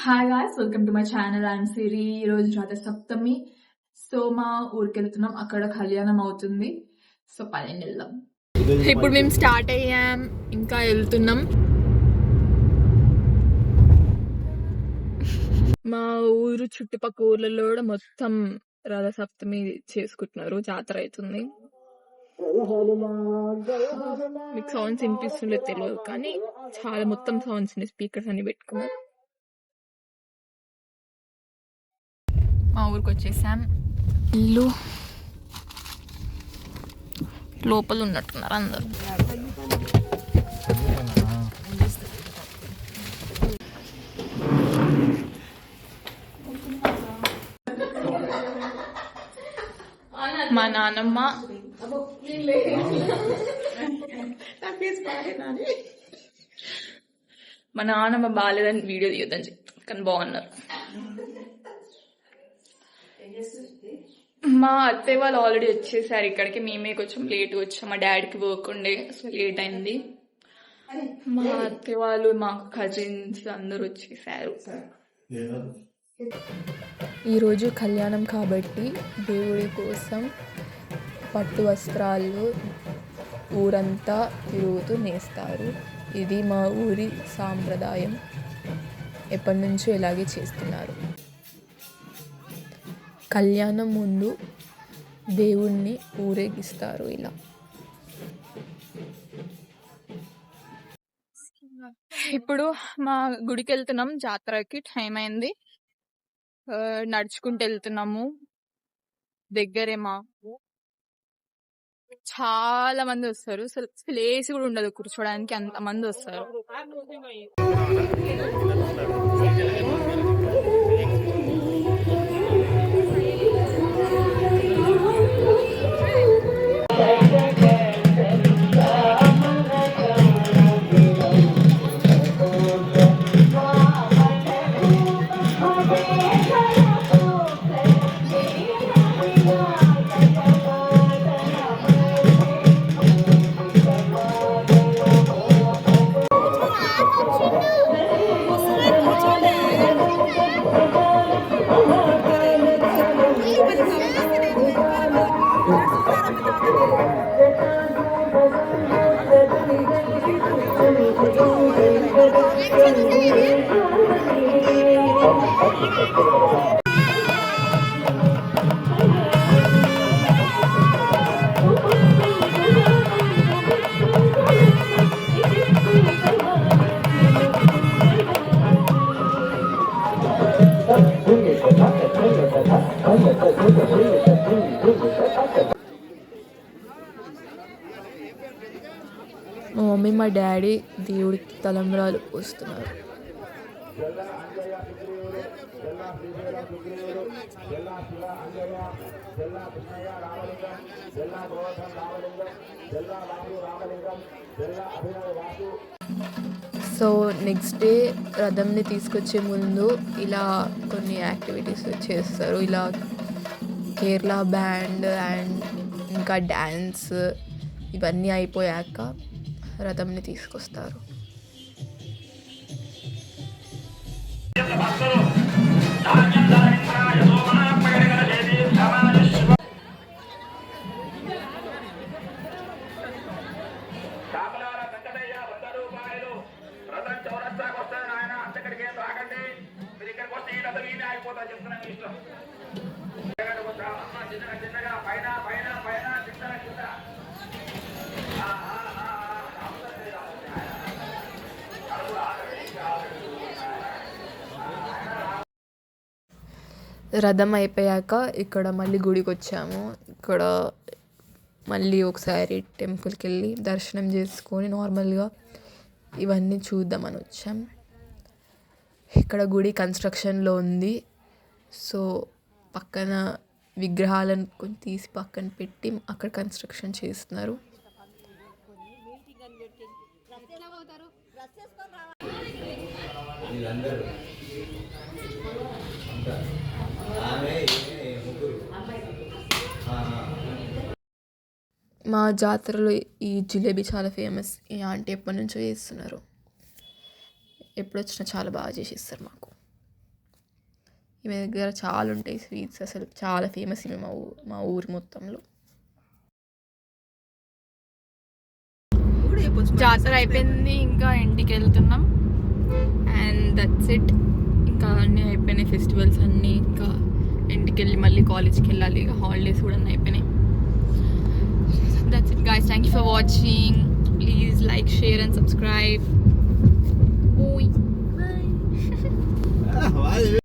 Hi guys, welcome to my channel. I'm Siri. ఈరోజు రథ సప్తమి. So మా ఊరికి వెళ్తున్నాం, అక్కడ కళ్యాణం అవుతుంది. సో పదండి వెళ్దాం. ఇప్పుడు మేము స్టార్ట్ అయ్యాం, ఇంకా వెళ్తున్నాం. మా ఊరు చుట్టుపక్కల ఊర్లలో కూడా మొత్తం రథ సప్తమి చేసుకుంటున్నారు, జాతర అవుతుంది. మీకు సౌండ్స్ వినిపిస్తుందో తెలియదు కానీ చాలా మొత్తం సౌండ్స్ ఉన్నాయి, స్పీకర్స్ అన్ని పెట్టుకున్నారు. మా ఊరికి వచ్చేసాం. ఇల్లు లోపల ఉన్నట్టున్నారు అందరు. మా నాన్నమ్మ బాగాలేదని వీడియో తీయొద్దని చెప్పి, కానీ బాగున్నారు. మా అత్తయ్య వాళ్ళు ఆల్రెడీ వచ్చేసారు ఇక్కడికి, మేమే కొంచెం లేట్గా వచ్చాం. మా డాడీకి వర్క్ ఉండే, సో లేట్ అయింది. మా అత్తయ్య వాళ్ళు, మా కజిన్స్ అందరు వచ్చేసారు. ఈరోజు కళ్యాణం కాబట్టి దేవుడి కోసం పట్టు వస్త్రాలు ఊరంతా తిరుగుతూ నేస్తారు. ఇది మా ఊరి సాంప్రదాయం, ఎప్పటి నుంచో ఇలాగే చేస్తున్నారు. కళ్యాణం ముందు దేవుణ్ణి ఊరేగిస్తారు ఇలా. ఇప్పుడు మా గుడికి వెళ్తున్నాం, జాతరకి టైం అయింది. నడుచుకుంటూ వెళ్తున్నాము. దగ్గరే మాకు చాలా మంది వస్తారు, ప్లేస్ కూడా ఉండదు కూర్చోడానికి, అంత మంది వస్తారు. మా మమ్మీ మా డాడీ దేవుడికి తలంబ్రాలు పోస్తున్నారు. సో నెక్స్ట్ డే రథంని తీసుకొచ్చే ముందు ఇలా కొన్ని యాక్టివిటీస్ చేస్తారు. ఇలా కేరళ బ్యాండ్ అండ్ ఇంకా డ్యాన్స్ ఇవన్నీ అయిపోయాక రథంని తీసుకొస్తారు. రథం అయిపోయాక ఇక్కడ మళ్ళీ గుడికి వచ్చాము. ఇక్కడ మళ్ళీ ఒకసారి టెంపుల్కి వెళ్ళి దర్శనం చేసుకొని నార్మల్గా ఇవన్నీ చూద్దామని వచ్చాం. ఇక్కడ గుడి కన్స్ట్రక్షన్లో ఉంది, సో పక్కన విగ్రహాలను కొన్ని తీసి పక్కన పెట్టి అక్కడ కన్స్ట్రక్షన్ చేస్తున్నారు. మా జాతరలో ఈ జిలేబీ చాలా ఫేమస్. ఈ ఆంటీ ఎప్పటి నుంచో చేస్తున్నారు, ఎప్పుడు వచ్చినా చాలా బాగా చేసిస్తారు మాకు. ఈమె దగ్గర చాలా ఉంటాయి స్వీట్స్, అసలు చాలా ఫేమస్ ఈమె మా ఊరు మొత్తంలో. జాతర అయిపోయింది, ఇంకా ఇంటికి వెళ్తున్నాం. And that's it. ఇంకా అన్నీ అయిపోయినాయి ఫెస్టివల్స్ అన్నీ. ఇంకా ఇంటికి వెళ్ళి మళ్ళీ కాలేజ్కి వెళ్ళాలి. ఇక హాలిడేస్ కూడా అయిపోయినాయి. That's it guys, thank you for watching. Please like, share and subscribe. Bye.